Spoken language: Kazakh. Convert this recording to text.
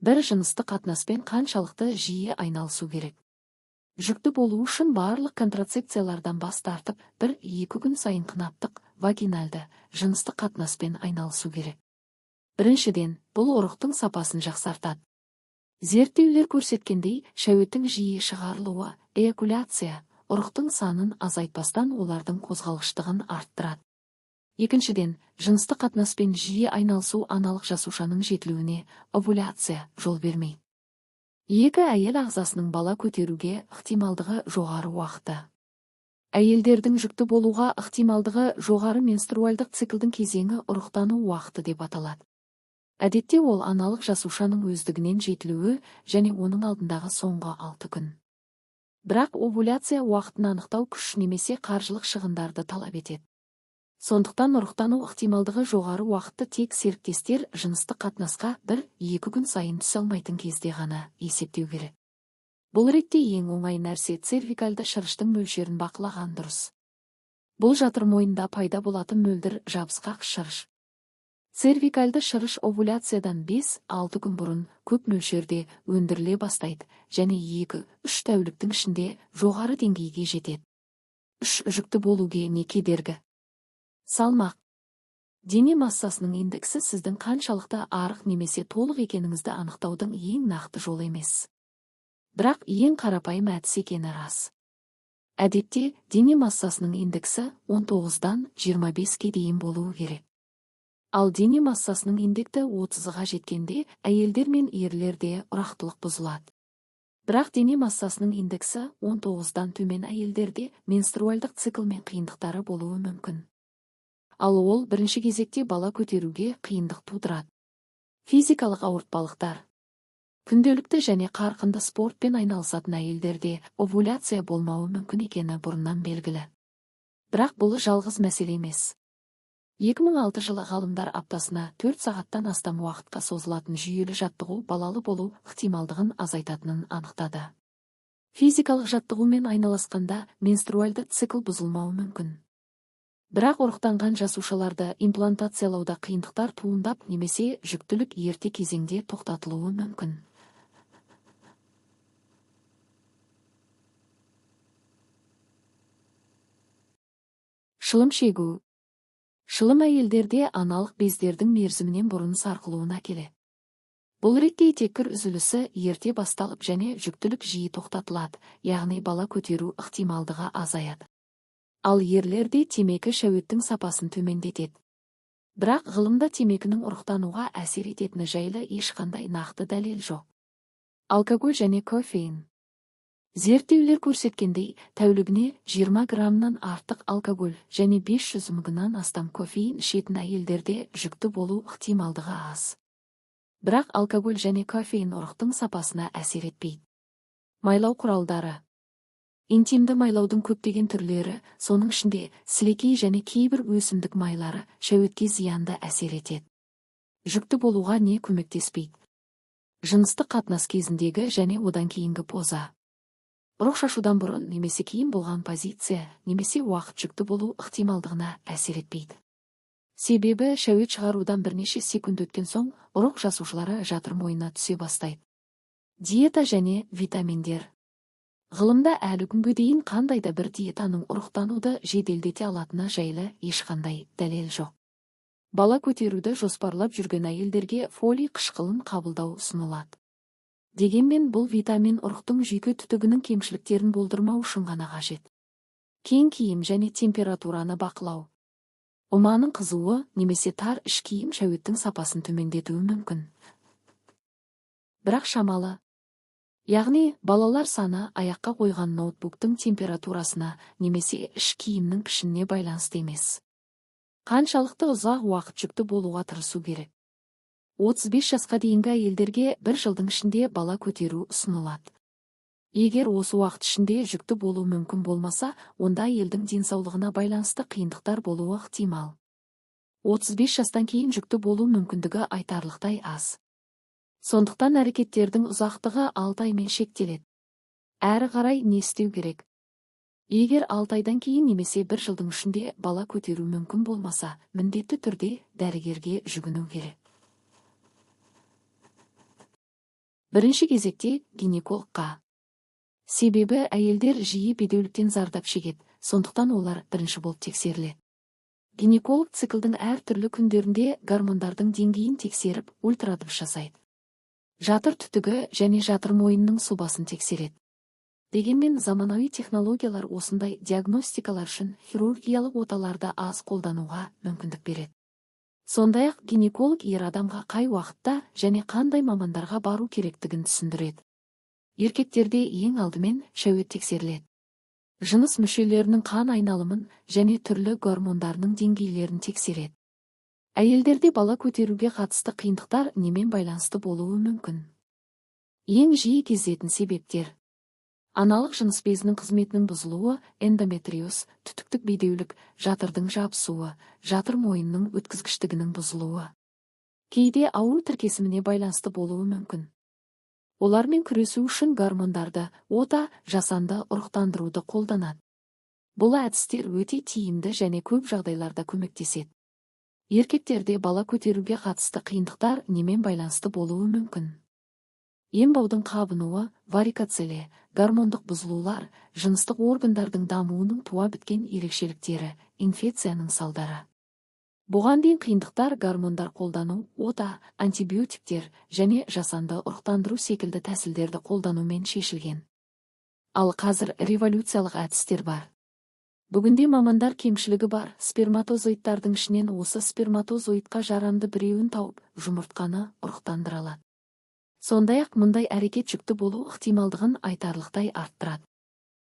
бір жыныстық қатынаспен қаншалықты жиі айналысу керек? Жүкті болу үшін барлық контрацепциялардан бас тартып, 1-2 күн сайын қынаптық, вагинальды, жыныстық қатынаспен айналысу керек. Біріншіден, бұл ұрықтың сапасын жақсартады. Зерттеулер көрсеткендей, шәуеттің жиі шығарылуы, эякуляция, ұрықтың санын азайтпастан олардың қозғалғыштығын арттырады. Екіншіден, жыныстық қатынаспен жиі айналысу аналық жасушаның жетілуіне, овуляция, жол бермейді. Екі әйел ағзасының бала көтеруге ықтималдығы жоғары уақыты. Әйелдердің жүкті болуға ықтималдығы жоғары менструальдық циклдің кезеңі ұрықтану уақыты деп аталады. Әдетте ол аналық жасушаның өздігінен жетілуі және оның алдындағы соңғы 6 күн. Бірақ овуляция уақытын анықтау күш немесе қаржылық шығындарды талап етеді. Сондықтан ұрықтану ықтималдығы жоғары уақытты тек серіктестер жыныстық қатынасқа 1-2 күн сайын түсе алмайтын кезде ғана есептеу керек. Бұл ретте ең оңай нәрсе цервикальды шырыштың мөлшерін бақылаған дұрыс. Бұл жатыр мойнында пайда болатын мөлдір жабысқақ шырыш. Цервикальды шырыш овуляциядан 5-6 күн бұрын көп мөлшерде өндіріле бастайды және 2-3 тәуліктің ішінде жоғары деңгейге жетеді. 3 жүкті болуге не кедергі? Салмақ. Дене массасының индексі сіздің қаншалықты арық немесе толық екеніңізді анықтаудың ең нақты жолы емес. Бірақ ең қарапайым әдіс екені рас. Әдетте, дене массасының индексі 19-дан 25-ке дейін болуы керек. Ал дене массасының индекті 30-ға жеткенде әйелдер мен ерлерде ұрақтылық бұзылады. Бірақ дене массасының индексі 19-дан төмен әйелдерде менструальдық циклмен қиындықтары болуы мүмкін. Ал ол бірінші кезекте бала көтеруге қиындық тудырады. Физикалық ауыртпалықтар. Күнделікті және қарқынды спортпен айналысатын әйелдерде овуляция болмауы мүмкін екені бұрыннан белгілі. Бірақ бұл жалғыз мәселе емес. 2006 жылы ғалымдар аптасына 4 сағаттан астам уақытқа созылатын жүйелі жаттығу балалы болу ықтималдығын азайтатынын анықтады. Физикалық жаттығумен айналысқанда менструальды цикл бұзылмауы мүмкін. Бірақ ұрықтанған жасушаларды имплантациялауда қиындықтар туындап немесе жүктілік ерте кезеңде тоқтатылуы мүмкін. Шылым шегу. Шылым әйелдерде аналық бездердің мерзімінен бұрын сарқылуына келеді. Бұл ретте етеккір үзілісі ерте басталып және жүктілік жиі тоқтатылады, яғни бала көтеру ықтималдығы азаяды. Ал ерлерде темекі шәуеттің сапасын төмендетеді. Бірақ ғылымда темекінің ұрықтануға әсер ететіні жайлы ешқандай нақты дәлел жоқ. Алкоголь және кофеин. Зерттеулер көрсеткендей, тәулігіне 20 граммнан артық алкоголь және 500 мг-нан астам кофеин ішетін әйелдерде жүкті болу ықтималдығы аз. Бірақ алкоголь және кофеин ұрықтың сапасына әсер етпейді. Майлау құралдары. Интимді майлаудың көптеген түрлері, соның ішінде сілекей және кейбір өсімдік майлары шәуетке зиянды әсер етеді. Жүкті болуға не көмектеспейді? Жыныстық қатынас кезіндегі және одан кейінгі поза. Ұрық шашудан бұрын немесе кейін болған позиция немесе уақыт жүкті болу ықтималдығына әсер етпейді. Себебі шәует шығарудан бірнеше секунд өткен соң ұрық жасушалары жатыр мойнына түсе бастайды. Диета және витаминдер. Ғылымда әлі күнге дейін қандай да бір диетаның ұрықтануды жеделдете алатыны жайлы ешқандай дәлел жоқ. Бала көтеруді жоспарлап жүрген әйелдерге фолий қышқылын қабылдау ұсынылады. Дегенмен бұл витамин ұрықтың жүйке түтігінің кемшіліктерін болдырмау үшін ғана қажет. Кең киім және температураны бақылау. Ұманың қызуы немесе тар іш киім шәуеттің сапасын төмендетуі мүмкін. Бірақ шамалы. Яғни, балалар саны аяққа қойған ноутбуктың температурасына немесе іш киімнің пішініне байланысты емес. Қаншалықты ұзақ уақыт жүкті болуға тырысу керек? 35 жасқа дейінгі әйелдерге 1 жылдың ішінде бала көтеру ұсынылады. Егер осы уақыт ішінде жүкті болу мүмкін болмаса, онда әйелдің денсаулығына байланысты қиындықтар болуы ықтимал. 35 жастан кейін жүкті болу мүмкіндігі айтарлықтай аз. Сондықтан әрекеттердің ұзақтығы 6 аймен шектеледі. Әрі қарай не істеу керек? Егер 6 айдан кейін немесе 1 жылдың ішінде бала көтеру мүмкін болмаса, міндетті түрде дәрігерге жүгіну керек. Бірінші кезекте гинекологқа. Себебі әйелдер жиі бедеуліктен зардап шегеді, сондықтан олар бірінші болып тексеріледі. Гинеколог циклдің әр түрлі күндерінде гормондардың деңгейін тексеріп, ультрадыбыс жасайды. Жатыр түтігі және жатыр мойынның сұлбасын тексереді. Дегенмен заманауи технологиялар осындай диагностикалар үшін хирургиялық оталарда аз қолдануға мүмкіндік береді. Сондай-ақ гинеколог ер адамға қай уақытта және қандай мамандарға бару керектігін түсіндіреді. Еркектерде ең алдымен шәует тексеріледі. Жыныс мүшелерінің қан айналымын және түрлі гормондарының деңгейлерін тексереді. Әйелдерде бала көтеруге қатысты қиындықтар немен байланысты болуы мүмкін? Ең жиі кездесетін себептер: аналық жыныс безінің қызметінің бұзылуы, эндометриоз, түтіктік бедеулік, жатырдың жабысуы, жатыр мойынның өткізгіштігінің бұзылуы. Кейде ауру тіркесіміне байланысты болуы мүмкін. Олармен күресу үшін гормондарды, ота, жасанды ұрықтандыруды қолданады. Бұл әдістер өте тиімді және көп жағдайларда көмектеседі. Еркектерде бала көтеруге қатысты қиындықтар немен байланысты болуы мүмкін? Ембаудың қабынуы, варикоцеле, гормондық бұзылулар, жыныстық органдардың дамуының туа біткен ерекшеліктері, инфекцияның салдары. Бұған дейін қиындықтар гормондар қолдану, ота, антибиотиктер және жасанды ұрықтандыру секілді тәсілдерді қолданумен шешілген. Ал қазір революциялық әдістер бар. Бүгінде мамандар кемшілігі бар сперматозоидтардың ішінен осы сперматозоидқа жарамды біреуін тауып, жұмыртқаны ұрықтандыра алады. Сондай-ақ мұндай әрекет жүкті болу ықтималдығын айтарлықтай арттырады.